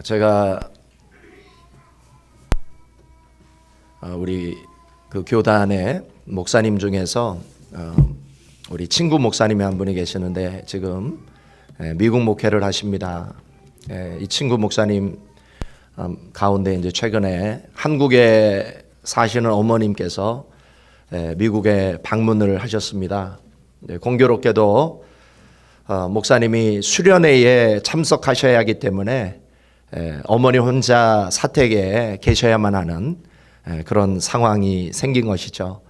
제가 우리 그 교단의 목사님 중에서 우리 친구 목사님이 한 분이 계시는데 지금 미국 목회를 하십니다. 이 친구 목사님 가운데 이제 최근에 한국에 사시는 어머님께서 미국에 방문을 하셨습니다. 공교롭게도 목사님이 수련회에 참석하셔야 하기 때문에 어머니 혼자 사택에 계셔야만 하는 그런 상황이 생긴 것이죠.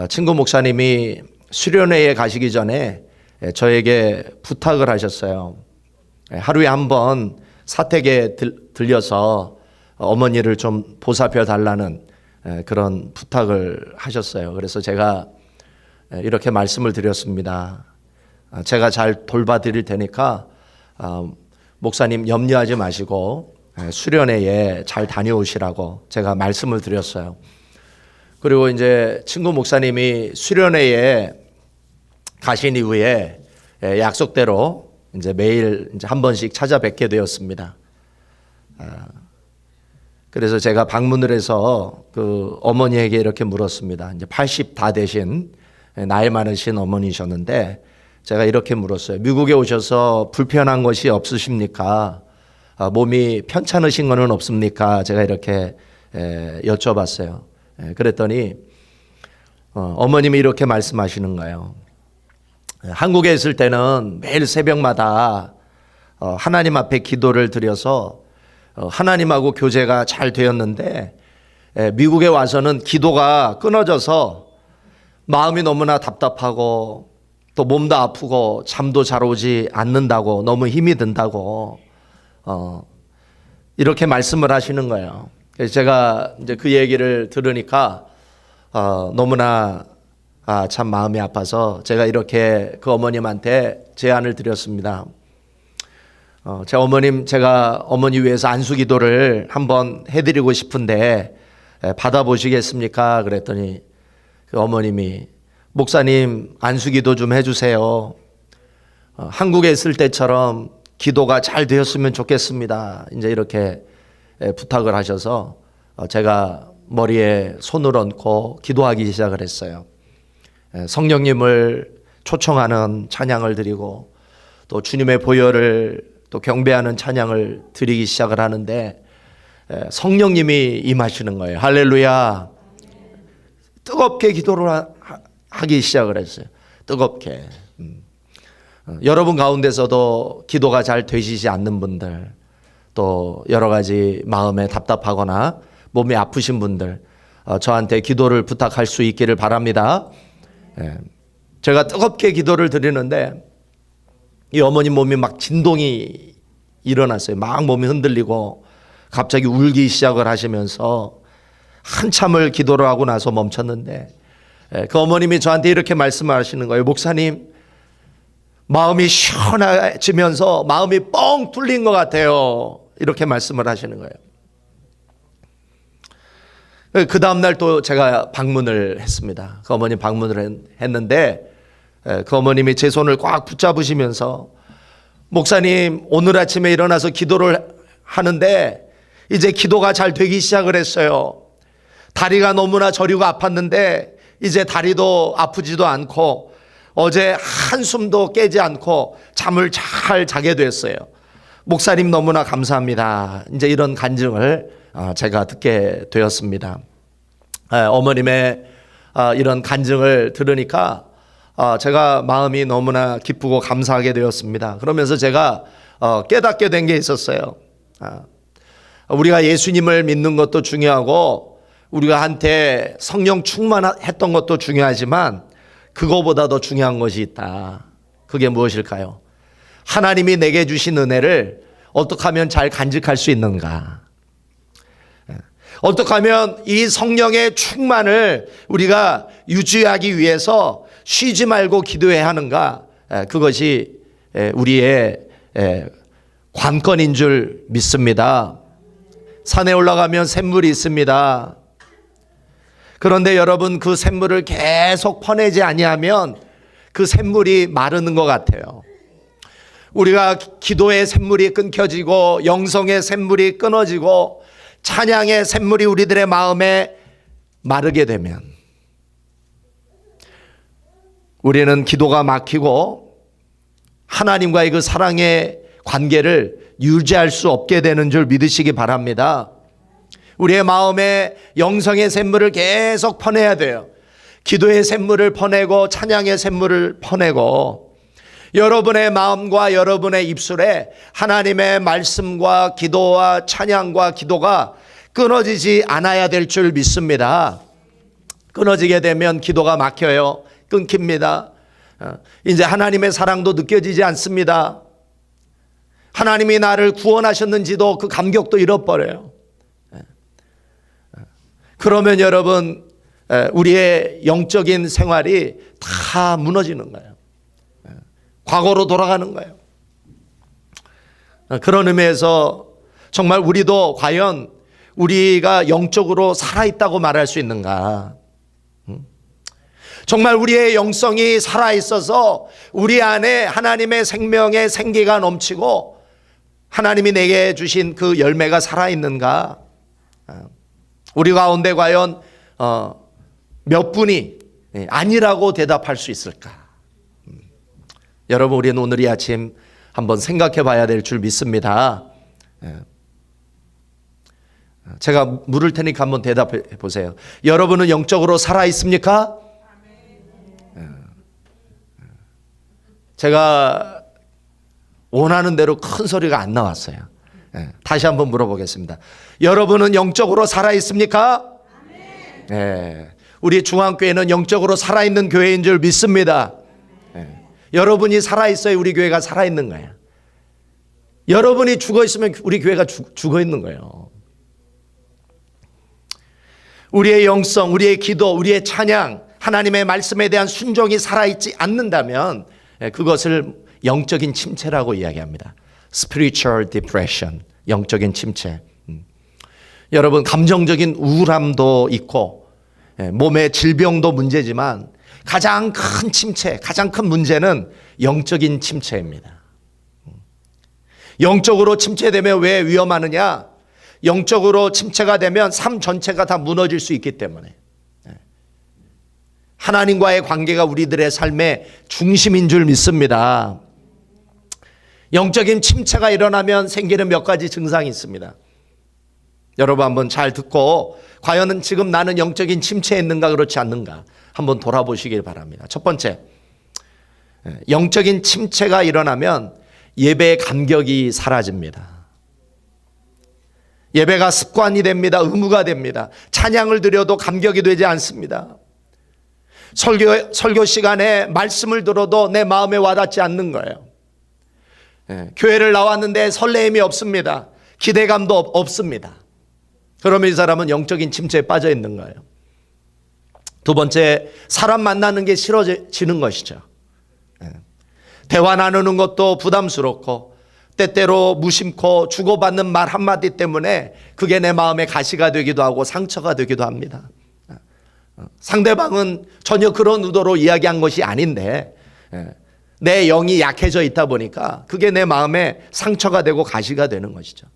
친구 목사님이 수련회에 가시기 전에 저에게 부탁을 하셨어요. 하루에 한 번 사택에 들려서 어머니를 좀 보살펴 달라는 그런 부탁을 하셨어요. 그래서 제가 이렇게 말씀을 드렸습니다. 제가 잘 돌봐드릴 테니까 목사님 염려하지 마시고 수련회에 잘 다녀오시라고 제가 말씀을 드렸어요. 그리고 이제 친구 목사님이 수련회에 가신 이후에 약속대로 이제 매일 이제 한 번씩 찾아뵙게 되었습니다. 그래서 제가 방문을 해서 그 어머니에게 이렇게 물었습니다. 이제 80 다 되신 나이 많으신 어머니셨는데 제가 이렇게 물었어요. 미국에 오셔서 불편한 것이 없으십니까? 몸이 편찮으신 거는 없습니까? 제가 이렇게 여쭤봤어요. 그랬더니 어머님이 이렇게 말씀하시는 거예요. 한국에 있을 때는 매일 새벽마다 하나님 앞에 기도를 드려서 하나님하고 교제가 잘 되었는데 미국에 와서는 기도가 끊어져서 마음이 너무나 답답하고 또 몸도 아프고 잠도 잘 오지 않는다고 너무 힘이 든다고 이렇게 말씀을 하시는 거예요. 그래서 제가 이제 그 얘기를 들으니까 너무나 참 마음이 아파서 제가 이렇게 그 어머님한테 제안을 드렸습니다. 제 어머님 제가 어머니 위해서 안수기도를 한번 해드리고 싶은데 받아보시겠습니까? 그랬더니 그 어머님이 목사님 안수기도 좀 해주세요. 한국에 있을 때처럼 기도가 잘 되었으면 좋겠습니다. 이제 이렇게 부탁을 하셔서 제가 머리에 손을 얹고 기도하기 시작을 했어요. 성령님을 초청하는 찬양을 드리고 또 주님의 보혈을 또 경배하는 찬양을 드리기 시작을 하는데 성령님이 임하시는 거예요. 할렐루야. 뜨겁게 기도를 하기 시작을 했어요. 뜨겁게. 여러분 가운데서도 기도가 잘 되시지 않는 분들, 또 여러 가지 마음에 답답하거나 몸이 아프신 분들, 저한테 기도를 부탁할 수 있기를 바랍니다. 제가 뜨겁게 기도를 드리는데 이 어머님 몸이 막 진동이 일어났어요. 막 몸이 흔들리고 갑자기 울기 시작을 하시면서 한참을 기도를 하고 나서 멈췄는데 그 어머님이 저한테 이렇게 말씀하시는 거예요. 목사님, 마음이 시원해지면서 마음이 뻥 뚫린 것 같아요. 이렇게 말씀을 하시는 거예요. 그 다음날 또 제가 방문을 했습니다. 그 어머님 방문을 했는데 그 어머님이 제 손을 꽉 붙잡으시면서 목사님, 오늘 아침에 일어나서 기도를 하는데 이제 기도가 잘 되기 시작을 했어요. 다리가 너무나 저리고 아팠는데 이제 다리도 아프지도 않고 어제 한숨도 깨지 않고 잠을 잘 자게 됐어요. 목사님 너무나 감사합니다. 이제 이런 간증을 제가 듣게 되었습니다. 어머님의 이런 간증을 들으니까 제가 마음이 너무나 기쁘고 감사하게 되었습니다. 그러면서 제가 깨닫게 된 게 있었어요. 우리가 예수님을 믿는 것도 중요하고 우리가 한테 성령 충만했던 것도 중요하지만 그거보다 더 중요한 것이 있다. 그게 무엇일까요? 하나님이 내게 주신 은혜를 어떻게 하면 잘 간직할 수 있는가? 어떻게 하면 이 성령의 충만을 우리가 유지하기 위해서 쉬지 말고 기도해야 하는가? 그것이 우리의 관건인 줄 믿습니다. 산에 올라가면 샘물이 있습니다. 그런데 여러분, 그 샘물을 계속 퍼내지 아니하면 그 샘물이 마르는 것 같아요. 우리가 기도의 샘물이 끊겨지고 영성의 샘물이 끊어지고 찬양의 샘물이 우리들의 마음에 마르게 되면 우리는 기도가 막히고 하나님과의 그 사랑의 관계를 유지할 수 없게 되는 줄 믿으시기 바랍니다. 우리의 마음에 영성의 샘물을 계속 퍼내야 돼요. 기도의 샘물을 퍼내고 찬양의 샘물을 퍼내고 여러분의 마음과 여러분의 입술에 하나님의 말씀과 기도와 찬양과 기도가 끊어지지 않아야 될 줄 믿습니다. 끊어지게 되면 기도가 막혀요. 끊깁니다. 이제 하나님의 사랑도 느껴지지 않습니다. 하나님이 나를 구원하셨는지도 그 감격도 잃어버려요. 그러면 여러분 우리의 영적인 생활이 다 무너지는 거예요. 과거로 돌아가는 거예요. 그런 의미에서 정말 우리도 과연 우리가 영적으로 살아있다고 말할 수 있는가? 정말 우리의 영성이 살아있어서 우리 안에 하나님의 생명의 생기가 넘치고 하나님이 내게 주신 그 열매가 살아있는가? 우리 가운데 과연 몇 분이 아니라고 대답할 수 있을까? 여러분, 우리는 오늘 이 아침 한번 생각해 봐야 될 줄 믿습니다. 제가 물을 테니까 한번 대답해 보세요. 여러분은 영적으로 살아 있습니까? 제가 원하는 대로 큰 소리가 안 나왔어요. 다시 한번 물어보겠습니다. 여러분은 영적으로 살아 있습니까? 우리 중앙교회는 영적으로 살아있는 교회인 줄 믿습니다. 여러분이 살아있어야 우리 교회가 살아있는 거예요. 여러분이 죽어있으면 우리 교회가 죽어있는 거예요. 우리의 영성, 우리의 기도, 우리의 찬양, 하나님의 말씀에 대한 순종이 살아있지 않는다면 그것을 영적인 침체라고 이야기합니다. Spiritual depression, 영적인 침체. 여러분, 감정적인 우울함도 있고 몸의 질병도 문제지만 가장 큰 침체, 가장 큰 문제는 영적인 침체입니다. 영적으로 침체되면 왜 위험하느냐? 영적으로 침체가 되면 삶 전체가 다 무너질 수 있기 때문에. 하나님과의 관계가 우리들의 삶의 중심인 줄 믿습니다. 영적인 침체가 일어나면 생기는 몇 가지 증상이 있습니다. 여러분 한번 잘 듣고 과연 지금 나는 영적인 침체에 있는가 그렇지 않는가 한번 돌아보시길 바랍니다. 첫 번째, 영적인 침체가 일어나면 예배의 감격이 사라집니다. 예배가 습관이 됩니다. 의무가 됩니다. 찬양을 드려도 감격이 되지 않습니다. 설교 시간에 말씀을 들어도 내 마음에 와닿지 않는 거예요. 교회를 나왔는데 설레임이 없습니다. 기대감도 없습니다. 그러면 이 사람은 영적인 침체에 빠져 있는 거예요. 두 번째, 사람 만나는 게 싫어지는 것이죠. 대화 나누는 것도 부담스럽고 때때로 무심코 주고받는 말 한마디 때문에 그게 내 마음에 가시가 되기도 하고 상처가 되기도 합니다. 상대방은 전혀 그런 의도로 이야기한 것이 아닌데 내 영이 약해져 있다 보니까 그게 내 마음에 상처가 되고 가시가 되는 것이죠.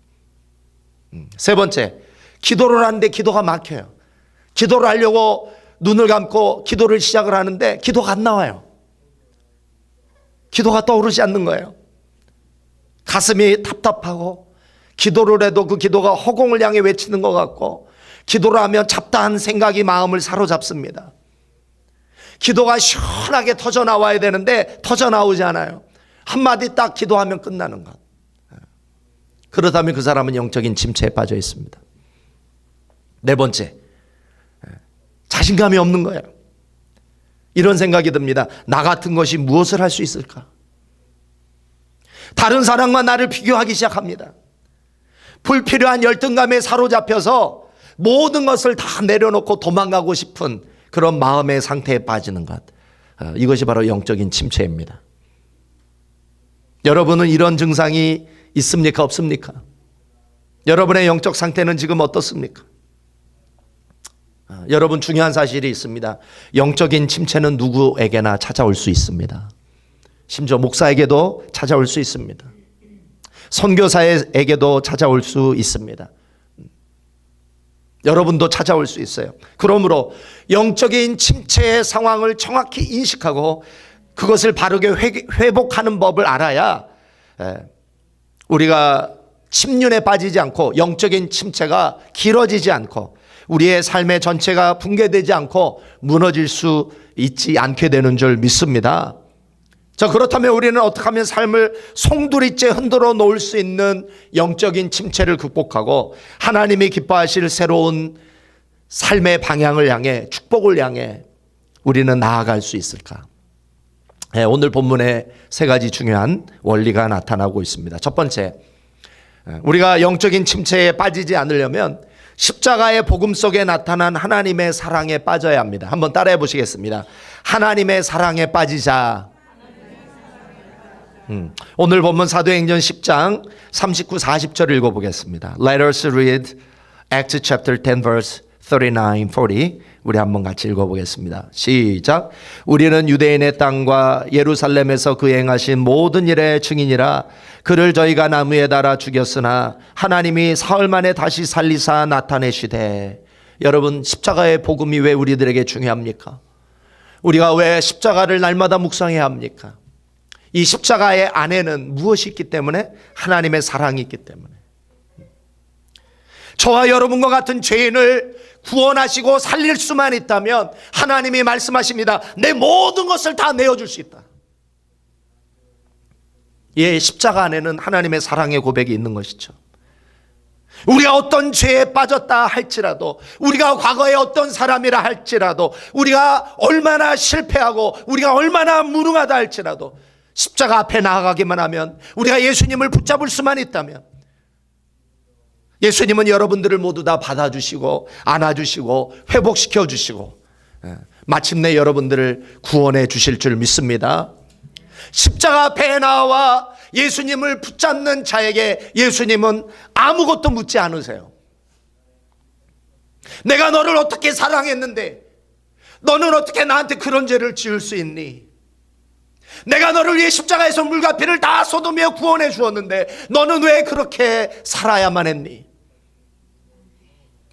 세 번째, 기도를 하는데 기도가 막혀요. 기도를 하려고 눈을 감고 기도를 시작을 하는데 기도가 안 나와요. 기도가 떠오르지 않는 거예요. 가슴이 답답하고 기도를 해도 그 기도가 허공을 향해 외치는 것 같고 기도를 하면 잡다한 생각이 마음을 사로잡습니다. 기도가 시원하게 터져 나와야 되는데 터져 나오지 않아요. 한마디 딱 기도하면 끝나는 것. 그렇다면 그 사람은 영적인 침체에 빠져 있습니다. 네 번째, 자신감이 없는 거예요. 이런 생각이 듭니다. 나 같은 것이 무엇을 할 수 있을까? 다른 사람과 나를 비교하기 시작합니다. 불필요한 열등감에 사로잡혀서 모든 것을 다 내려놓고 도망가고 싶은 그런 마음의 상태에 빠지는 것. 이것이 바로 영적인 침체입니다. 여러분은 이런 증상이 있습니까? 없습니까? 여러분의 영적 상태는 지금 어떻습니까? 여러분, 중요한 사실이 있습니다. 영적인 침체는 누구에게나 찾아올 수 있습니다. 심지어 목사에게도 찾아올 수 있습니다. 선교사에게도 찾아올 수 있습니다. 여러분도 찾아올 수 있어요. 그러므로 영적인 침체의 상황을 정확히 인식하고 그것을 바르게 회복하는 법을 알아야 우리가 침륜에 빠지지 않고 영적인 침체가 길어지지 않고 우리의 삶의 전체가 붕괴되지 않고 무너질 수 있지 않게 되는 줄 믿습니다. 자, 그렇다면 우리는 어떻게 하면 삶을 송두리째 흔들어 놓을 수 있는 영적인 침체를 극복하고 하나님이 기뻐하실 새로운 삶의 방향을 향해, 축복을 향해 우리는 나아갈 수 있을까? 오늘 본문에 세 가지 중요한 원리가 나타나고 있습니다. 첫 번째, 우리가 영적인 침체에 빠지지 않으려면 십자가의 복음 속에 나타난 하나님의 사랑에 빠져야 합니다. 한번 따라해 보시겠습니다. 하나님의 사랑에 빠지자. 오늘 본문 사도행전 10장 39, 40절 읽어보겠습니다. Let us read Acts chapter 10 verse 39, 40. 우리 한번 같이 읽어보겠습니다. 시작. 우리는 유대인의 땅과 예루살렘에서 그 행하신 모든 일의 증인이라. 그를 저희가 나무에 달아 죽였으나 하나님이 사흘 만에 다시 살리사 나타내시되. 여러분, 십자가의 복음이 왜 우리들에게 중요합니까? 우리가 왜 십자가를 날마다 묵상해야 합니까? 이 십자가의 안에는 무엇이 있기 때문에? 하나님의 사랑이 있기 때문에. 저와 여러분과 같은 죄인을 구원하시고 살릴 수만 있다면 하나님이 말씀하십니다. 내 모든 것을 다 내어줄 수 있다. 예, 십자가 안에는 하나님의 사랑의 고백이 있는 것이죠. 우리가 어떤 죄에 빠졌다 할지라도, 우리가 과거에 어떤 사람이라 할지라도, 우리가 얼마나 실패하고 우리가 얼마나 무능하다 할지라도 십자가 앞에 나아가기만 하면, 우리가 예수님을 붙잡을 수만 있다면 예수님은 여러분들을 모두 다 받아주시고 안아주시고 회복시켜 주시고 마침내 여러분들을 구원해 주실 줄 믿습니다. 십자가 앞에 나와 예수님을 붙잡는 자에게 예수님은 아무것도 묻지 않으세요. 내가 너를 어떻게 사랑했는데 너는 어떻게 나한테 그런 죄를 지을 수 있니? 내가 너를 위해 십자가에서 물과 피를 다 쏟으며 구원해 주었는데 너는 왜 그렇게 살아야만 했니?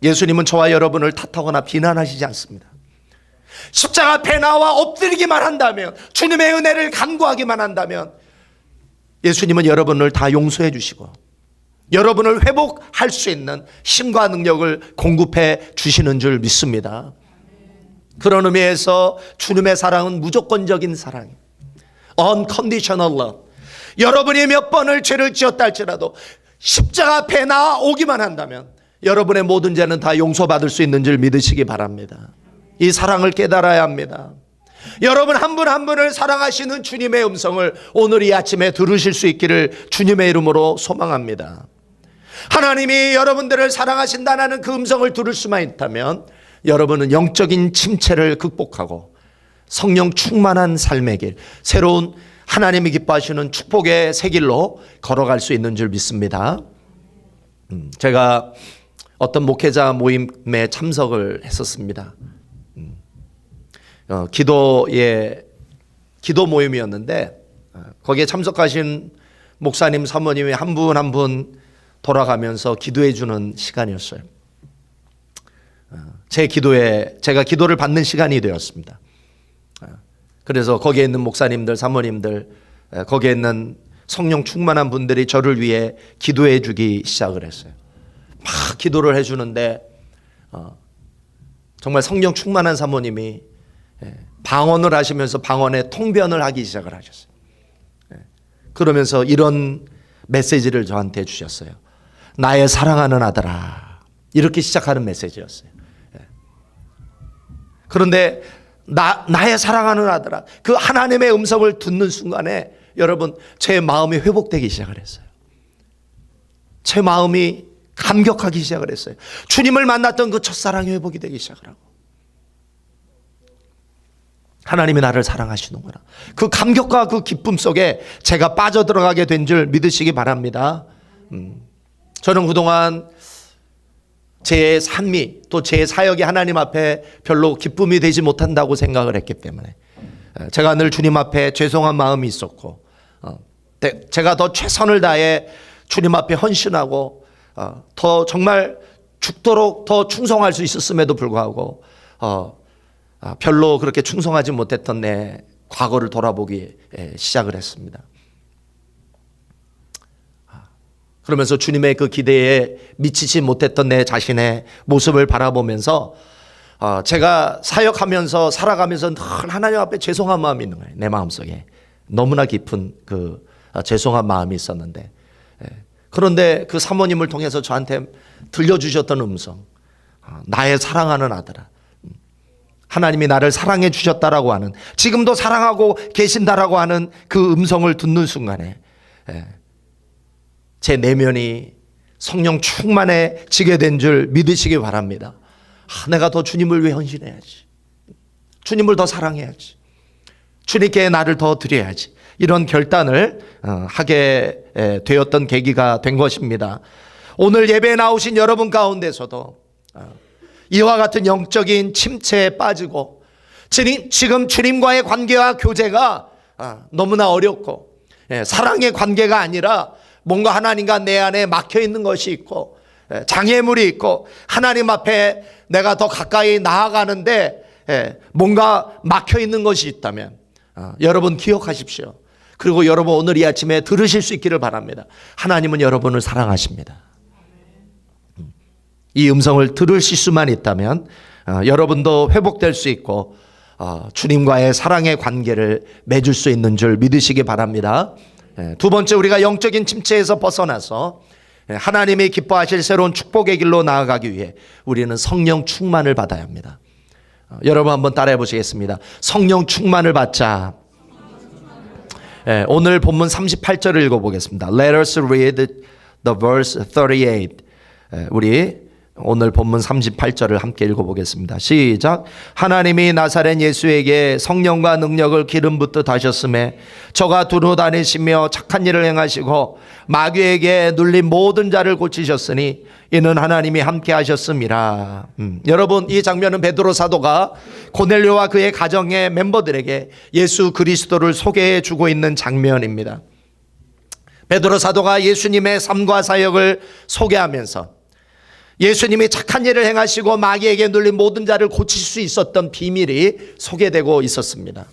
예수님은 저와 여러분을 탓하거나 비난하시지 않습니다. 십자가 앞에 나와 엎드리기만 한다면, 주님의 은혜를 간구하기만 한다면 예수님은 여러분을 다 용서해 주시고 여러분을 회복할 수 있는 힘과 능력을 공급해 주시는 줄 믿습니다. 그런 의미에서 주님의 사랑은 무조건적인 사랑이에요. Unconditional love. 여러분이 몇 번을 죄를 지었다 할지라도 십자가 앞에 나오기만 한다면 여러분의 모든 죄는 다 용서받을 수 있는 줄 믿으시기 바랍니다. 이 사랑을 깨달아야 합니다. 여러분 한 분 한 분을 사랑하시는 주님의 음성을 오늘 이 아침에 들으실 수 있기를 주님의 이름으로 소망합니다. 하나님이 여러분들을 사랑하신다는 그 음성을 들을 수만 있다면 여러분은 영적인 침체를 극복하고 성령 충만한 삶의 길, 새로운 하나님이 기뻐하시는 축복의 새 길로 걸어갈 수 있는 줄 믿습니다. 제가 어떤 목회자 모임에 참석을 했었습니다. 기도 모임이었는데 거기에 참석하신 목사님, 사모님이 한 분 한 분 돌아가면서 기도해 주는 시간이었어요. 제가 기도를 받는 시간이 되었습니다. 그래서 거기에 있는 목사님들, 사모님들, 거기에 있는 성령 충만한 분들이 저를 위해 기도해 주기 시작을 했어요. 막 기도를 해주는데 정말 성령 충만한 사모님이 방언을 하시면서 방언의 통변을 하기 시작을 하셨어요. 그러면서 이런 메시지를 저한테 주셨어요. 나의 사랑하는 아들아. 이렇게 시작하는 메시지였어요. 그런데 나의 사랑하는 아들아, 그 하나님의 음성을 듣는 순간에 여러분 제 마음이 회복되기 시작을 했어요. 제 마음이 감격하기 시작을 했어요. 주님을 만났던 그 첫사랑이 회복이 되기 시작을 하고, 하나님이 나를 사랑하시는구나, 그 감격과 그 기쁨 속에 제가 빠져들어가게 된 줄 믿으시기 바랍니다. 저는 그동안 제 삶이 또 제 사역이 하나님 앞에 별로 기쁨이 되지 못한다고 생각을 했기 때문에 제가 늘 주님 앞에 죄송한 마음이 있었고 제가 더 최선을 다해 주님 앞에 헌신하고 더 정말 죽도록 더 충성할 수 있었음에도 불구하고 별로 그렇게 충성하지 못했던 내 과거를 돌아보기 시작을 했습니다. 그러면서 주님의 그 기대에 미치지 못했던 내 자신의 모습을 바라보면서 제가 사역하면서 살아가면서 늘 하나님 앞에 죄송한 마음이 있는 거예요. 내 마음속에 너무나 깊은 그 죄송한 마음이 있었는데, 그런데 그 사모님을 통해서 저한테 들려주셨던 음성, 나의 사랑하는 아들아, 하나님이 나를 사랑해 주셨다라고 하는, 지금도 사랑하고 계신다라고 하는 그 음성을 듣는 순간에 제 내면이 성령 충만해지게 된 줄 믿으시기 바랍니다. 내가 더 주님을 위해 헌신해야지, 주님을 더 사랑해야지, 주님께 나를 더 드려야지, 이런 결단을 하게 되었던 계기가 된 것입니다. 오늘 예배에 나오신 여러분 가운데서도 이와 같은 영적인 침체에 빠지고 지금 주님과의 관계와 교제가 너무나 어렵고 사랑의 관계가 아니라 뭔가 하나님과 내 안에 막혀 있는 것이 있고 장애물이 있고 하나님 앞에 내가 더 가까이 나아가는데 뭔가 막혀 있는 것이 있다면 여러분 기억하십시오. 그리고 여러분 오늘 이 아침에 들으실 수 있기를 바랍니다. 하나님은 여러분을 사랑하십니다. 이 음성을 들으실 수만 있다면 여러분도 회복될 수 있고 주님과의 사랑의 관계를 맺을 수 있는 줄 믿으시기 바랍니다. 두 번째, 우리가 영적인 침체에서 벗어나서 하나님이 기뻐하실 새로운 축복의 길로 나아가기 위해 우리는 성령 충만을 받아야 합니다. 여러분 한번 따라해 보시겠습니다. 성령 충만을 받자. 오늘 본문 38절을 읽어보겠습니다. Let us read the verse 38. 우리 오늘 본문 38절을 함께 읽어보겠습니다. 시작. 하나님이 나사렛 예수에게 성령과 능력을 기름 붓듯 하셨음에 저가 두루 다니시며 착한 일을 행하시고 마귀에게 눌린 모든 자를 고치셨으니 이는 하나님이 함께 하셨음이라. 여러분, 이 장면은 베드로 사도가 고넬료와 그의 가정의 멤버들에게 예수 그리스도를 소개해 주고 있는 장면입니다. 베드로 사도가 예수님의 삶과 사역을 소개하면서 예수님이 착한 일을 행하시고 마귀에게 눌린 모든 자를 고칠 수 있었던 비밀이 소개되고 있었습니다.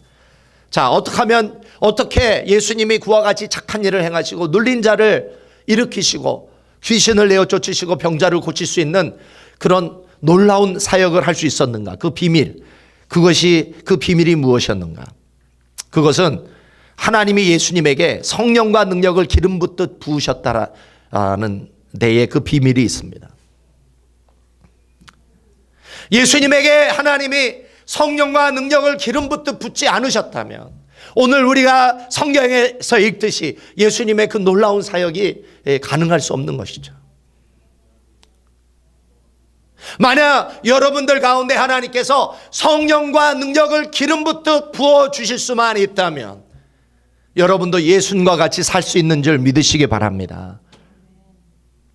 자, 어떻게 예수님이 그와 같이 착한 일을 행하시고 눌린 자를 일으키시고 귀신을 내어 쫓으시고 병자를 고칠 수 있는 그런 놀라운 사역을 할 수 있었는가? 그 비밀, 그 비밀이 무엇이었는가? 그것은 하나님이 예수님에게 성령과 능력을 기름 붓듯 부으셨다라는 데에 그 비밀이 있습니다. 예수님에게 하나님이 성령과 능력을 기름 붓듯 붓지 않으셨다면 오늘 우리가 성경에서 읽듯이 예수님의 그 놀라운 사역이 가능할 수 없는 것이죠. 만약 여러분들 가운데 하나님께서 성령과 능력을 기름 붓듯 부어주실 수만 있다면 여러분도 예수님과 같이 살 수 있는 줄 믿으시기 바랍니다.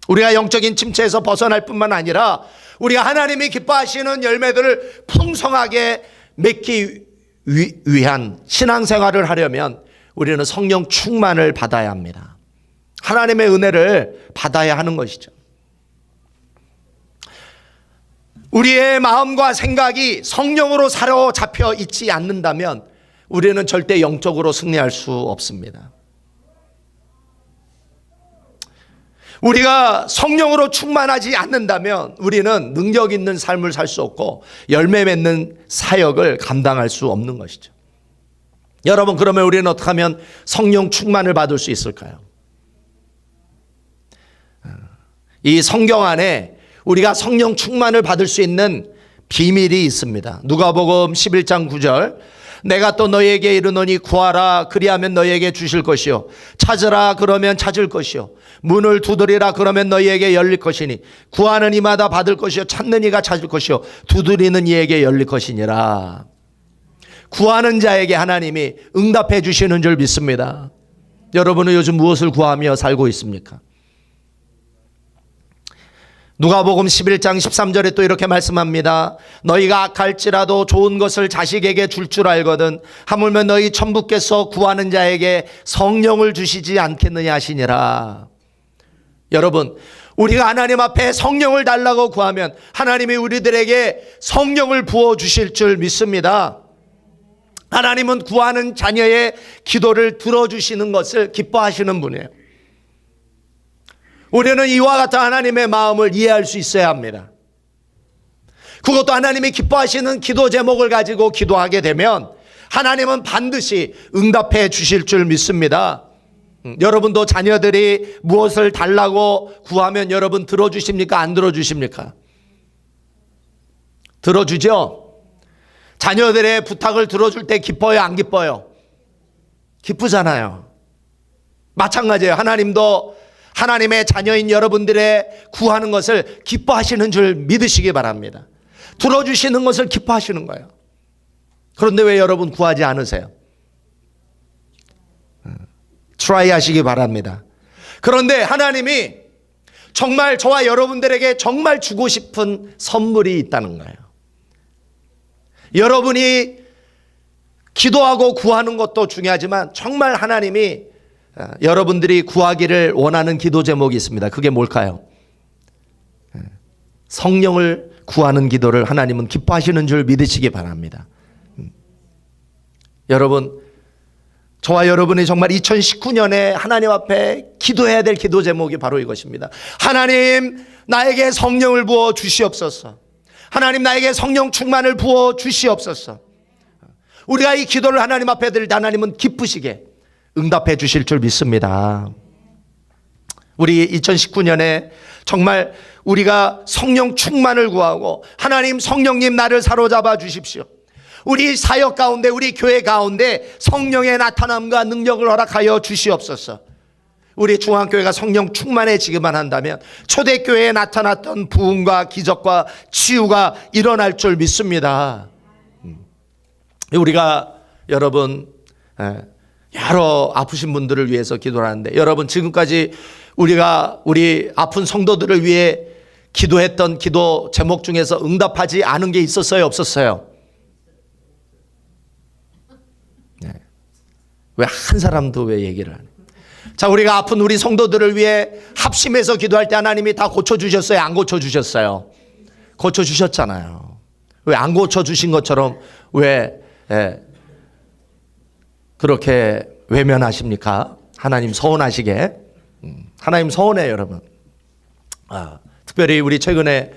우리가 영적인 침체에서 벗어날 뿐만 아니라 우리가 하나님이 기뻐하시는 열매들을 풍성하게 맺기 위한 신앙생활을 하려면 우리는 성령 충만을 받아야 합니다. 하나님의 은혜를 받아야 하는 것이죠. 우리의 마음과 생각이 성령으로 사로잡혀 있지 않는다면 우리는 절대 영적으로 승리할 수 없습니다. 우리가 성령으로 충만하지 않는다면 우리는 능력 있는 삶을 살 수 없고 열매 맺는 사역을 감당할 수 없는 것이죠. 여러분, 그러면 우리는 어떻게 하면 성령 충만을 받을 수 있을까요? 이 성경 안에 우리가 성령 충만을 받을 수 있는 비밀이 있습니다. 누가복음 11장 9절. 내가 또 너희에게 이르노니 구하라 그리하면 너희에게 주실 것이요 찾으라 그러면 찾을 것이요 문을 두드리라 그러면 너희에게 열릴 것이니 구하는 이마다 받을 것이요 찾는 이가 찾을 것이요 두드리는 이에게 열릴 것이니라. 구하는 자에게 하나님이 응답해 주시는 줄 믿습니다. 여러분은 요즘 무엇을 구하며 살고 있습니까? 누가복음 11장 13절에 또 이렇게 말씀합니다. 너희가 악할지라도 좋은 것을 자식에게 줄 알거든 하물며 너희 천부께서 구하는 자에게 성령을 주시지 않겠느냐 하시니라. 여러분, 우리가 하나님 앞에 성령을 달라고 구하면 하나님이 우리들에게 성령을 부어주실 줄 믿습니다. 하나님은 구하는 자녀의 기도를 들어주시는 것을 기뻐하시는 분이에요. 우리는 이와 같은 하나님의 마음을 이해할 수 있어야 합니다. 그것도 하나님이 기뻐하시는 기도 제목을 가지고 기도하게 되면 하나님은 반드시 응답해 주실 줄 믿습니다. 여러분도 자녀들이 무엇을 달라고 구하면 여러분 들어주십니까? 안 들어주십니까? 들어주죠? 자녀들의 부탁을 들어줄 때 기뻐요? 안 기뻐요? 기쁘잖아요. 마찬가지예요. 하나님도 하나님의 자녀인 여러분들의 구하는 것을 기뻐하시는 줄 믿으시기 바랍니다. 들어주시는 것을 기뻐하시는 거예요. 그런데 왜 여러분 구하지 않으세요? 트라이 하시기 바랍니다. 그런데 하나님이 정말 저와 여러분들에게 정말 주고 싶은 선물이 있다는 거예요. 여러분이 기도하고 구하는 것도 중요하지만 정말 하나님이 여러분들이 구하기를 원하는 기도 제목이 있습니다. 그게 뭘까요? 성령을 구하는 기도를 하나님은 기뻐하시는 줄 믿으시기 바랍니다. 여러분, 저와 여러분이 정말 2019년에 하나님 앞에 기도해야 될 기도 제목이 바로 이것입니다. 하나님, 나에게 성령을 부어 주시옵소서. 하나님, 나에게 성령 충만을 부어 주시옵소서. 우리가 이 기도를 하나님 앞에 드릴 때 하나님은 기쁘시게 응답해 주실 줄 믿습니다. 우리 2019년에 정말 우리가 성령 충만을 구하고 하나님, 성령님 나를 사로잡아 주십시오. 우리 사역 가운데, 우리 교회 가운데 성령의 나타남과 능력을 허락하여 주시옵소서. 우리 중앙교회가 성령 충만해지기만 한다면 초대교회에 나타났던 부흥과 기적과 치유가 일어날 줄 믿습니다. 우리가 여러분 여러 아프신 분들을 위해서 기도를 하는데, 여러분 지금까지 우리가 우리 아픈 성도들을 위해 기도했던 기도 제목 중에서 응답하지 않은 게 있었어요? 없었어요? 왜 한 사람도 왜 얘기를 안 해요? 자, 우리가 아픈 우리 성도들을 위해 합심해서 기도할 때 하나님이 다 고쳐주셨어요? 안 고쳐주셨어요? 고쳐주셨잖아요. 왜 안 고쳐주신 것처럼 왜 그렇게 외면하십니까? 하나님 서운하시게. 하나님 서운해요, 여러분. 특별히 우리 최근에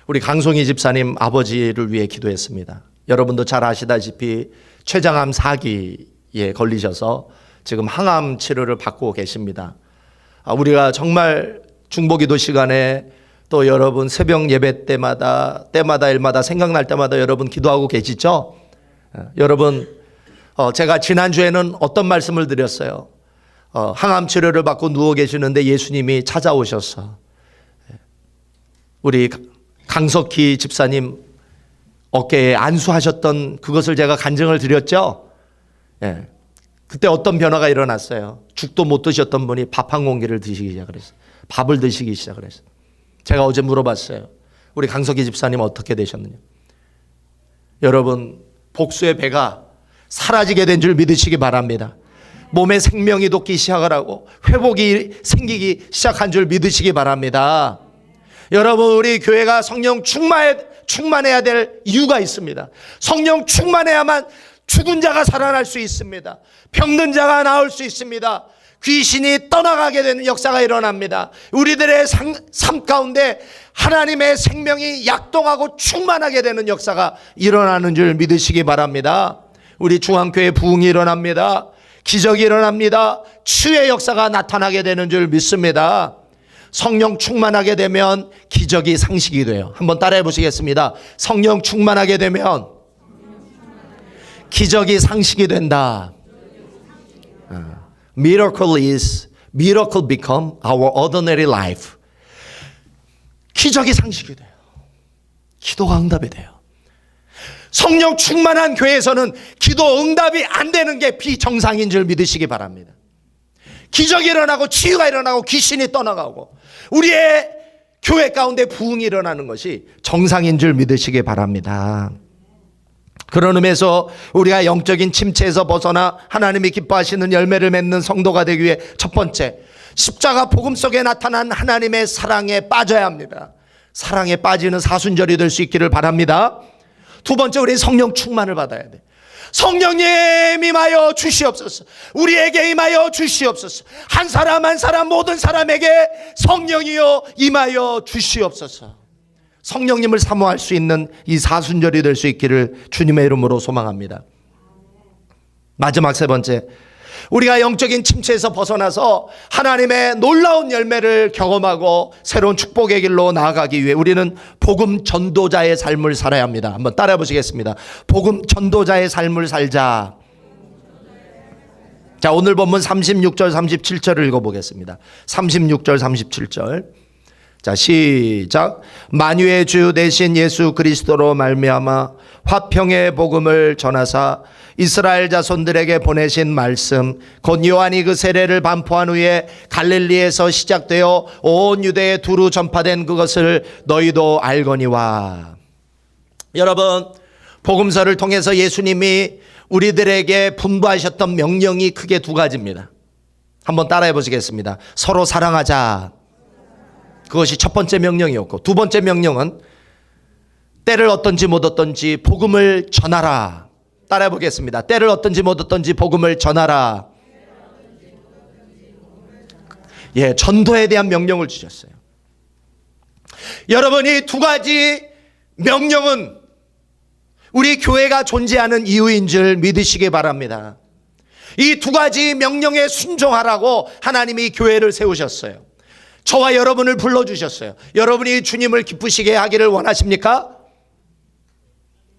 우리 강송희 집사님 아버지를 위해 기도했습니다. 여러분도 잘 아시다시피 췌장암 4기에 걸리셔서 지금 항암 치료를 받고 계십니다. 우리가 정말 중보기도 시간에 또 여러분 새벽 예배 때마다 일마다 생각날 때마다 여러분 기도하고 계시죠? 여러분, 제가 지난주에는 어떤 말씀을 드렸어요? 항암 치료를 받고 누워 계시는데 예수님이 찾아오셔서 우리 강석희 집사님 어깨에 안수하셨던 그것을 제가 간증을 드렸죠? 예. 그때 어떤 변화가 일어났어요? 죽도 못 드셨던 분이 밥 한 공기를 드시기 시작을 했어요. 밥을 드시기 시작을 했어요. 제가 어제 물어봤어요. 우리 강석희 집사님 어떻게 되셨느냐? 여러분, 복수의 배가 사라지게 된 줄 믿으시기 바랍니다. 몸에 생명이 돋기 시작을 하고 회복이 생기기 시작한 줄 믿으시기 바랍니다. 여러분, 우리 교회가 성령 충만해야 될 이유가 있습니다. 성령 충만해야만 죽은 자가 살아날 수 있습니다. 병든 자가 나을 수 있습니다. 귀신이 떠나가게 되는 역사가 일어납니다. 우리들의 삶 가운데 하나님의 생명이 약동하고 충만하게 되는 역사가 일어나는 줄 믿으시기 바랍니다. 우리 중앙교회 부흥이 일어납니다. 기적이 일어납니다. 치유의 역사가 나타나게 되는 줄 믿습니다. 성령 충만하게 되면 기적이 상식이 돼요. 한번 따라해 보시겠습니다. 성령 충만하게 되면 기적이 상식이 된다. Miracle become our ordinary life. 기적이 상식이 돼요. 기도가 응답이 돼요. 성령 충만한 교회에서는 기도 응답이 안 되는 게 비정상인 줄 믿으시기 바랍니다. 기적이 일어나고 치유가 일어나고 귀신이 떠나가고 우리의 교회 가운데 부흥이 일어나는 것이 정상인 줄 믿으시기 바랍니다. 그런 의미에서 우리가 영적인 침체에서 벗어나 하나님이 기뻐하시는 열매를 맺는 성도가 되기 위해 첫 번째, 십자가 복음 속에 나타난 하나님의 사랑에 빠져야 합니다. 사랑에 빠지는 사순절이 될 수 있기를 바랍니다. 두 번째, 우리 성령 충만을 받아야 돼. 성령님 임하여 주시옵소서. 우리에게 임하여 주시옵소서. 한 사람 한 사람 모든 사람에게 성령이여 임하여 주시옵소서. 성령님을 사모할 수 있는 이 사순절이 될 수 있기를 주님의 이름으로 소망합니다. 마지막 세 번째, 우리가 영적인 침체에서 벗어나서 하나님의 놀라운 열매를 경험하고 새로운 축복의 길로 나아가기 위해 우리는 복음 전도자의 삶을 살아야 합니다. 한번 따라해 보시겠습니다. 복음 전도자의 삶을 살자. 자, 오늘 본문 36절 37절을 읽어보겠습니다. 36절 37절. 자, 시작. 만유의 주 되신 예수 그리스도로 말미암아 화평의 복음을 전하사 이스라엘 자손들에게 보내신 말씀 곧 요한이 그 세례를 반포한 후에 갈릴리에서 시작되어 온 유대에 두루 전파된 그것을 너희도 알거니와. 여러분, 복음서를 통해서 예수님이 우리들에게 분부하셨던 명령이 크게 두 가지입니다. 한번 따라해 보시겠습니다. 서로 사랑하자. 그것이 첫 번째 명령이었고, 두 번째 명령은 때를 얻든지 못 얻든지 복음을 전하라. 따라해 보겠습니다. 때를 얻든지 못 얻든지 복음을 전하라. 예, 전도에 대한 명령을 주셨어요. 여러분, 이 두 가지 명령은 우리 교회가 존재하는 이유인 줄 믿으시기 바랍니다. 이 두 가지 명령에 순종하라고 하나님이 교회를 세우셨어요. 저와 여러분을 불러주셨어요. 여러분이 주님을 기쁘시게 하기를 원하십니까?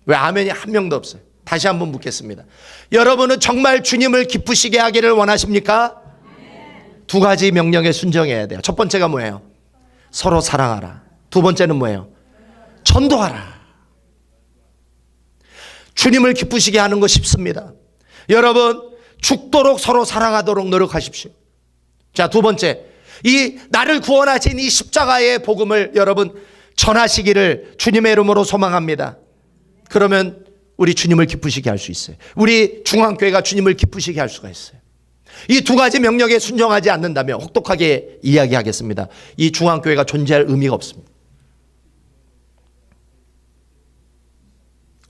왜 아멘이 한 명도 없어요? 다시 한번 묻겠습니다. 여러분은 정말 주님을 기쁘시게 하기를 원하십니까? 두 가지 명령에 순종해야 돼요. 첫 번째가 뭐예요? 서로 사랑하라. 두 번째는 뭐예요? 전도하라. 주님을 기쁘시게 하는 거 쉽습니다. 여러분, 죽도록 서로 사랑하도록 노력하십시오. 자, 두 번째, 이 나를 구원하신 이 십자가의 복음을 여러분 전하시기를 주님의 이름으로 소망합니다. 그러면 우리 주님을 기쁘시게 할 수 있어요. 우리 중앙교회가 주님을 기쁘시게 할 수가 있어요. 이 두 가지 명령에 순종하지 않는다면 혹독하게 이야기하겠습니다. 이 중앙교회가 존재할 의미가 없습니다.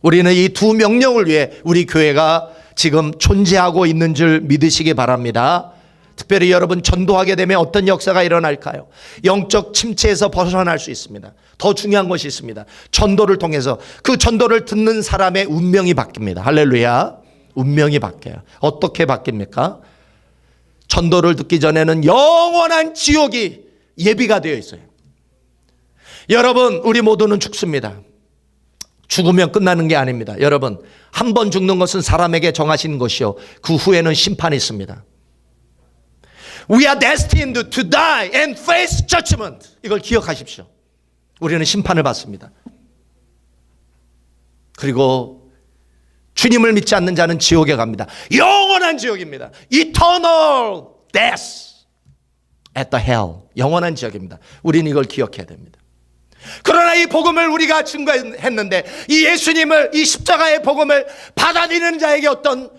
우리는 이 두 명령을 위해 우리 교회가 지금 존재하고 있는 줄 믿으시기 바랍니다. 특별히 여러분, 전도하게 되면 어떤 역사가 일어날까요? 영적 침체에서 벗어날 수 있습니다. 더 중요한 것이 있습니다. 전도를 통해서 그 전도를 듣는 사람의 운명이 바뀝니다. 할렐루야. 운명이 바뀌어요. 어떻게 바뀝니까? 전도를 듣기 전에는 영원한 지옥이 예비가 되어 있어요. 여러분, 우리 모두는 죽습니다. 죽으면 끝나는 게 아닙니다. 여러분, 한 번 죽는 것은 사람에게 정하신 것이요, 그 후에는 심판이 있습니다. We are destined to die and face judgment. 이걸 기억하십시오. 우리는 심판을 받습니다. 그리고 주님을 믿지 않는 자는 지옥에 갑니다. 영원한 지옥입니다. Eternal death at the hell. 영원한 지옥입니다. 우리는 이걸 기억해야 됩니다. 그러나 이 복음을 우리가 증거했는데 이 예수님을, 이 십자가의 복음을 받아들이는 자에게 어떤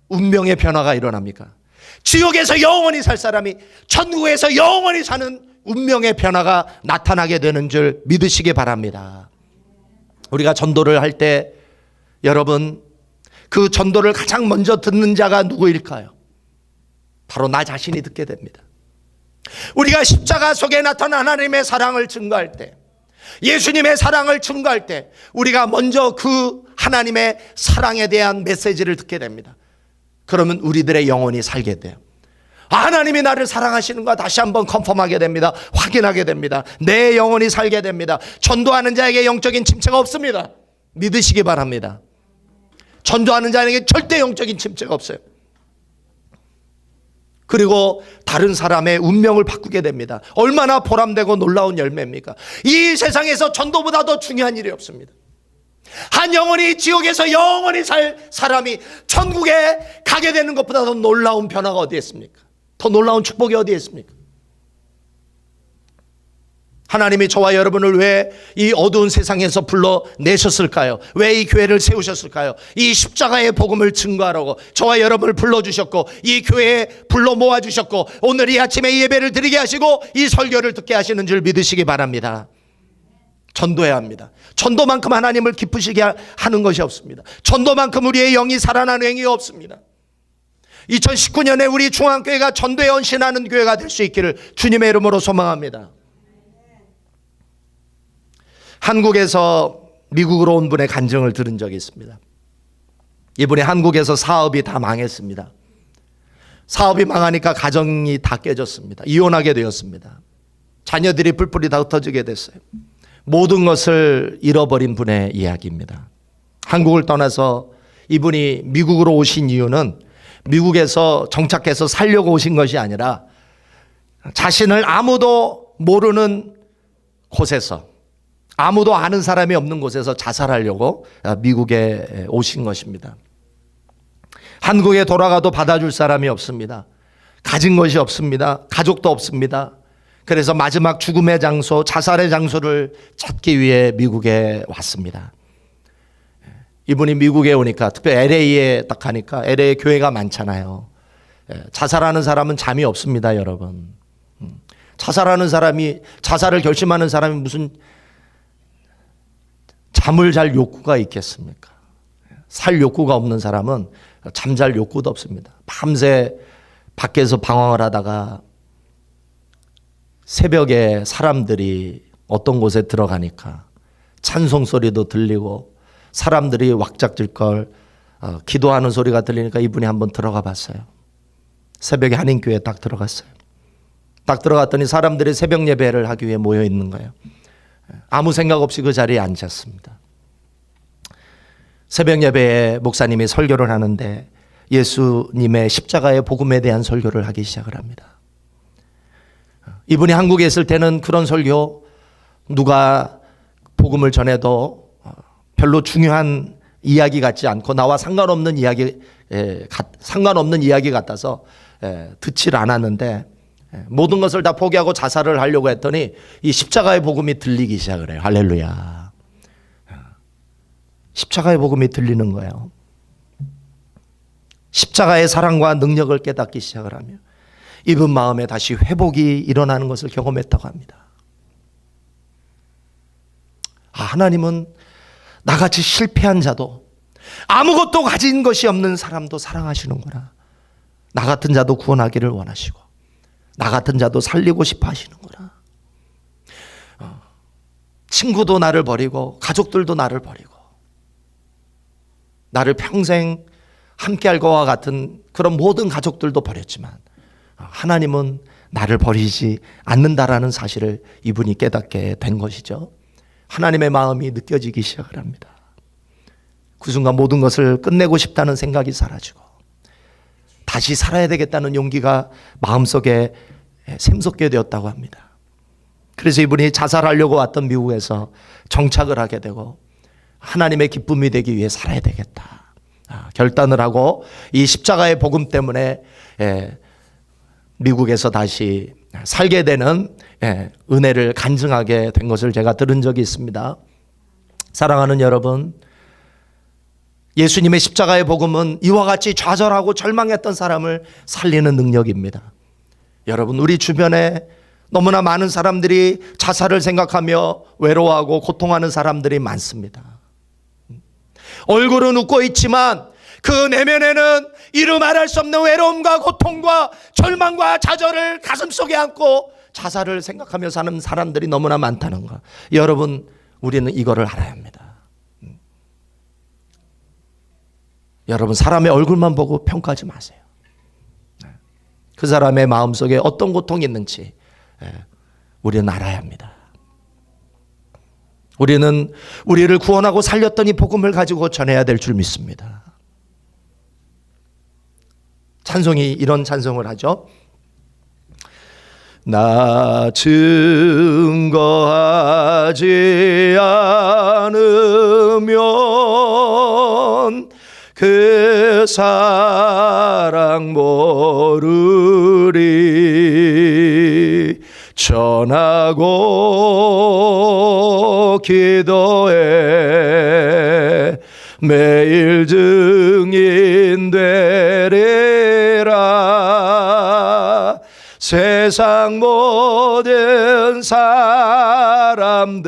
운명의 변화가 일어납니까? 지옥에서 영원히 살 사람이 천국에서 영원히 사는 운명의 변화가 나타나게 되는 줄 믿으시기 바랍니다. 우리가 전도를 할 때 여러분, 그 전도를 가장 먼저 듣는 자가 누구일까요? 바로 나 자신이 듣게 됩니다. 우리가 십자가 속에 나타난 하나님의 사랑을 증거할 때, 예수님의 사랑을 증거할 때 우리가 먼저 그 하나님의 사랑에 대한 메시지를 듣게 됩니다. 그러면 우리들의 영혼이 살게 돼요. 하나님이 나를 사랑하시는가 다시 한번 컨펌하게 됩니다. 확인하게 됩니다. 내 영혼이 살게 됩니다. 전도하는 자에게 영적인 침체가 없습니다. 믿으시기 바랍니다. 전도하는 자에게 절대 영적인 침체가 없어요. 그리고 다른 사람의 운명을 바꾸게 됩니다. 얼마나 보람되고 놀라운 열매입니까? 이 세상에서 전도보다 더 중요한 일이 없습니다. 한 영혼이 지옥에서 영원히 살 사람이 천국에 가게 되는 것보다 더 놀라운 변화가 어디에 있습니까? 더 놀라운 축복이 어디에 있습니까? 하나님이 저와 여러분을 왜 이 어두운 세상에서 불러내셨을까요? 왜 이 교회를 세우셨을까요? 이 십자가의 복음을 증거하라고 저와 여러분을 불러주셨고, 이 교회에 불러 모아주셨고, 오늘 이 아침에 이 예배를 드리게 하시고 이 설교를 듣게 하시는 줄 믿으시기 바랍니다. 전도해야 합니다. 전도만큼 하나님을 기쁘시게 하는 것이 없습니다. 전도만큼 우리의 영이 살아나는 행위가 없습니다. 2019년에 우리 중앙교회가 전도에 헌신하는 교회가 될 수 있기를 주님의 이름으로 소망합니다. 한국에서 미국으로 온 분의 간증을 들은 적이 있습니다. 이분이 한국에서 사업이 다 망했습니다. 사업이 망하니까 가정이 다 깨졌습니다. 이혼하게 되었습니다. 자녀들이 뿔뿔이 다 흩어지게 됐어요. 모든 것을 잃어버린 분의 이야기입니다. 한국을 떠나서 이분이 미국으로 오신 이유는 미국에서 정착해서 살려고 오신 것이 아니라 자신을 아무도 모르는 곳에서, 아무도 아는 사람이 없는 곳에서 자살하려고 미국에 오신 것입니다. 한국에 돌아가도 받아줄 사람이 없습니다. 가진 것이 없습니다. 가족도 없습니다. 그래서 마지막 죽음의 장소, 자살의 장소를 찾기 위해 미국에 왔습니다. 이분이 미국에 오니까, 특히 LA에 딱 가니까, LA에 교회가 많잖아요. 자살하는 사람은 잠이 없습니다, 여러분. 자살하는 사람이, 자살을 결심하는 사람이 무슨 잠을 잘 욕구가 있겠습니까? 살 욕구가 없는 사람은 잠잘 욕구도 없습니다. 밤새 밖에서 방황을 하다가 새벽에 사람들이 어떤 곳에 들어가니까 찬송 소리도 들리고 사람들이 왁작질걸 기도하는 소리가 들리니까 이분이 한번 들어가 봤어요. 새벽에 한인교회에 딱 들어갔어요. 딱 들어갔더니 사람들이 새벽 예배를 하기 위해 모여 있는 거예요. 아무 생각 없이 그 자리에 앉았습니다. 새벽 예배에 목사님이 설교를 하는데 예수님의 십자가의 복음에 대한 설교를 하기 시작을 합니다. 이분이 한국에 있을 때는 그런 설교, 누가 복음을 전해도 별로 중요한 이야기 같지 않고 나와 상관없는 이야기 같아서 듣질 않았는데, 모든 것을 다 포기하고 자살을 하려고 했더니 이 십자가의 복음이 들리기 시작을 해요. 할렐루야. 십자가의 복음이 들리는 거예요. 십자가의 사랑과 능력을 깨닫기 시작을 하며 이분 마음에 다시 회복이 일어나는 것을 경험했다고 합니다. 하나님은 나같이 실패한 자도, 아무것도 가진 것이 없는 사람도 사랑하시는구나. 나 같은 자도 구원하기를 원하시고 나 같은 자도 살리고 싶어 하시는구나. 친구도 나를 버리고 가족들도 나를 버리고 나를 평생 함께할 것과 같은 그런 모든 가족들도 버렸지만 하나님은 나를 버리지 않는다라는 사실을 이분이 깨닫게 된 것이죠. 하나님의 마음이 느껴지기 시작을 합니다. 그 순간 모든 것을 끝내고 싶다는 생각이 사라지고 다시 살아야 되겠다는 용기가 마음속에 샘솟게 되었다고 합니다. 그래서 이분이 자살하려고 왔던 미국에서 정착을 하게 되고 하나님의 기쁨이 되기 위해 살아야 되겠다 결단을 하고 이 십자가의 복음 때문에 미국에서 다시 살게 되는 은혜를 간증하게 된 것을 제가 들은 적이 있습니다. 사랑하는 여러분, 예수님의 십자가의 복음은 이와 같이 좌절하고 절망했던 사람을 살리는 능력입니다. 여러분, 우리 주변에 너무나 많은 사람들이 자살을 생각하며 외로워하고 고통하는 사람들이 많습니다. 얼굴은 웃고 있지만 그 내면에는 이루 말할 수 없는 외로움과 고통과 절망과 좌절을 가슴속에 안고 자살을 생각하며 사는 사람들이 너무나 많다는 거. 여러분, 우리는 이거를 알아야 합니다. 여러분, 사람의 얼굴만 보고 평가하지 마세요. 그 사람의 마음속에 어떤 고통이 있는지 우리는 알아야 합니다. 우리는 우리를 구원하고 살렸던 이 복음을 가지고 전해야 될 줄 믿습니다. 찬송이 이런 찬송을 하죠. 나 증거하지 않으면 그 사랑 모르리. 전하고 기도해 매일 증인 되리라. 세상 모든 사람들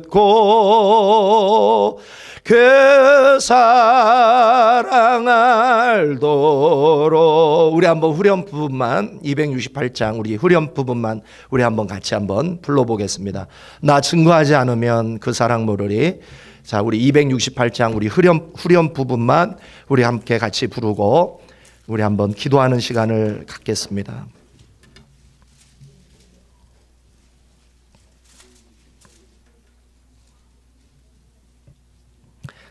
듣고 그 사랑 알도록. 우리 한번 후렴 부분만, 268장 우리 후렴 부분만 우리 한번 같이 한번 불러보겠습니다. 나 증거하지 않으면 그 사랑 모르리. 자, 우리 268장 우리 후렴 부분만 우리 함께 같이 부르고 우리 한번 기도하는 시간을 갖겠습니다.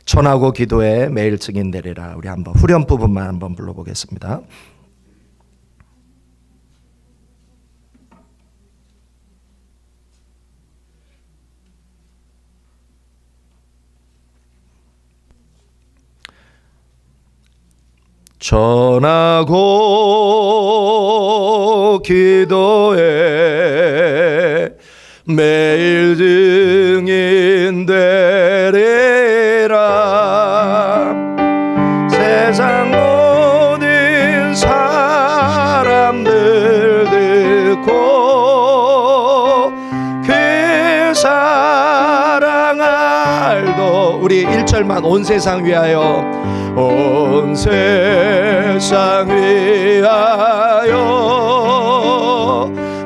전하고 기도에 매일 증인 되리라. 우리 한번 후렴 부분만 한번 불러보겠습니다. 전하고 기도해 매일 증인 되리라. 세상 모든 사람들 듣고 그 사랑 알도. 우리 1절만 온 세상 위하여 온 세상 위하여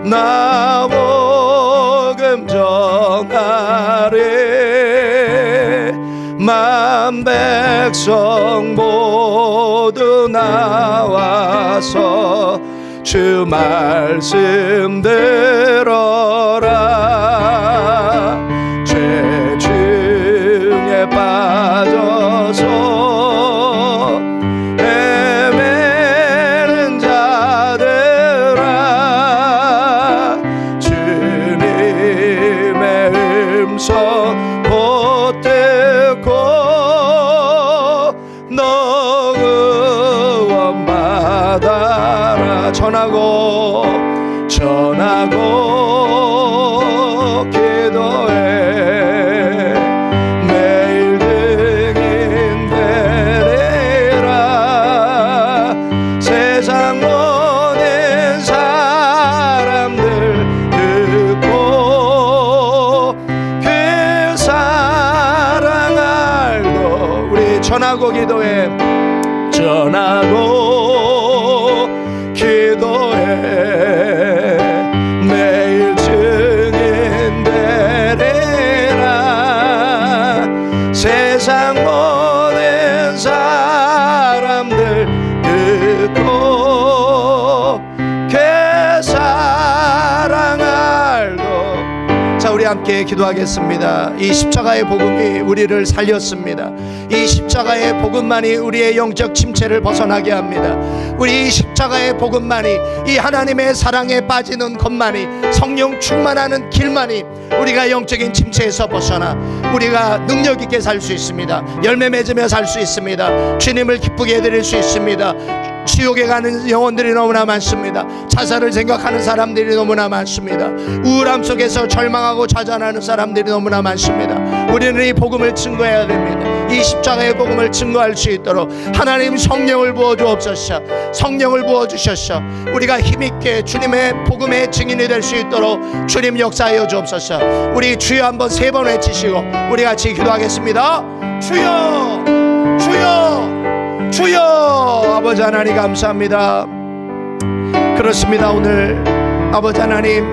나 복음 전하리. 만 백성 모두 나와서 주 말씀 들어라. 죄 중에 빠져서 전하고 기도해 매일 증인 되리라. 세상 모든 사람들 듣고 그 사랑 알고. 우리 전하고 기도해. 전하고 기도해 매일 증인 되리라. 세상 모든 사람들 듣고 그 사랑 알고. 자, 우리 함께 기도하겠습니다. 이 십자가의 복음이 우리를 살렸습니다. 이 십자가의 복음만이 우리의 영적 침체를 벗어나게 합니다. 우리 이 십자가의 복음만이, 이 하나님의 사랑에 빠지는 것만이, 성령 충만하는 길만이 우리가 영적인 침체에서 벗어나 우리가 능력 있게 살 수 있습니다. 열매 맺으며 살 수 있습니다. 주님을 기쁘게 해드릴 수 있습니다. 지옥에 가는 영혼들이 너무나 많습니다. 자살을 생각하는 사람들이 너무나 많습니다. 우울함 속에서 절망하고 좌절하는 사람들이 너무나 많습니다. 우리는 이 복음을 증거해야 됩니다. 이 십자가의 복음을 증거할 수 있도록 하나님 성령을 부어주옵소서. 성령을 부어주셔서 우리가 힘있게 주님의 복음의 증인이 될 수 있도록 주님 역사하여 주옵소서. 우리 주여 한번 3번 외치시고 우리 같이 기도하겠습니다. 주여, 주여, 주여. 아버지 하나님 감사합니다. 그렇습니다. 오늘 아버지 하나님,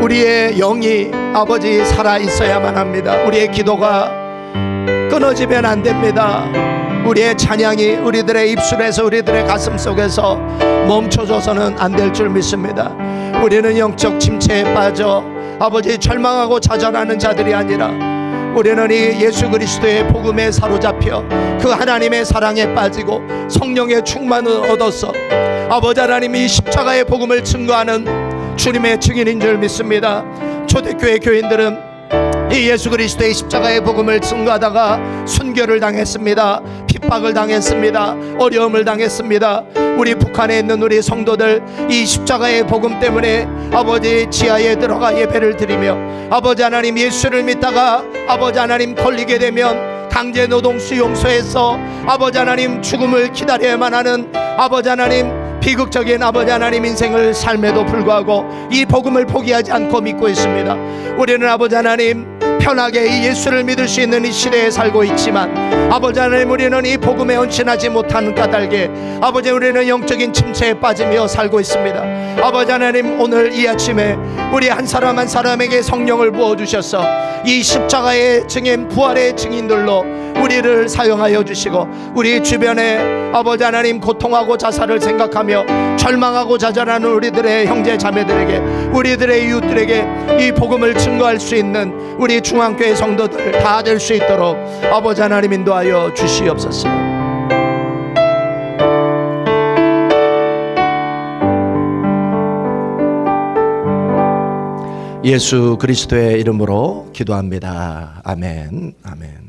우리의 영이 아버지 살아 있어야만 합니다. 우리의 기도가 끊어지면 안 됩니다. 우리의 찬양이 우리들의 입술에서 우리들의 가슴 속에서 멈춰져서는 안 될 줄 믿습니다. 우리는 영적 침체에 빠져 아버지 절망하고 좌절하는 자들이 아니라 우리는 이 예수 그리스도의 복음에 사로잡혀 그 하나님의 사랑에 빠지고 성령의 충만을 얻어서 아버지 하나님이 십자가의 복음을 증거하는 주님의 증인인 줄 믿습니다. 초대교회 교인들은 이 예수 그리스도의 십자가의 복음을 증거하다가 순교를 당했습니다. 핍박을 당했습니다. 어려움을 당했습니다. 우리 북한에 있는 우리 성도들 이 십자가의 복음 때문에 아버지 지하에 들어가 예배를 드리며 아버지 하나님 예수를 믿다가 아버지 하나님 걸리게 되면 강제노동 수용소에서 아버지 하나님 죽음을 기다려야만 하는 아버지 하나님 비극적인 아버지 하나님 인생을 삶에도 불구하고 이 복음을 포기하지 않고 믿고 있습니다. 우리는 아버지 하나님 편하게 이 예수를 믿을 수 있는 이 시대에 살고 있지만 아버지 하나님 우리는 이 복음에 헌신하지 못하는 까닭에 아버지 우리는 영적인 침체에 빠지며 살고 있습니다. 아버지 하나님 오늘 이 아침에 우리 한 사람 한 사람에게 성령을 부어주셔서 이 십자가의 증인 부활의 증인들로 우리를 사용하여 주시고 우리 주변에 아버지 하나님 고통하고 자살을 생각하며 절망하고 좌절하는 우리들의 형제 자매들에게 우리들의 이웃들에게 이 복음을 증거할 수 있는 우리 중앙교회 성도들 다 될 수 있도록 아버지 하나님 인도하여 주시옵소서. 예수 그리스도의 이름으로 기도합니다. 아멘. 아멘.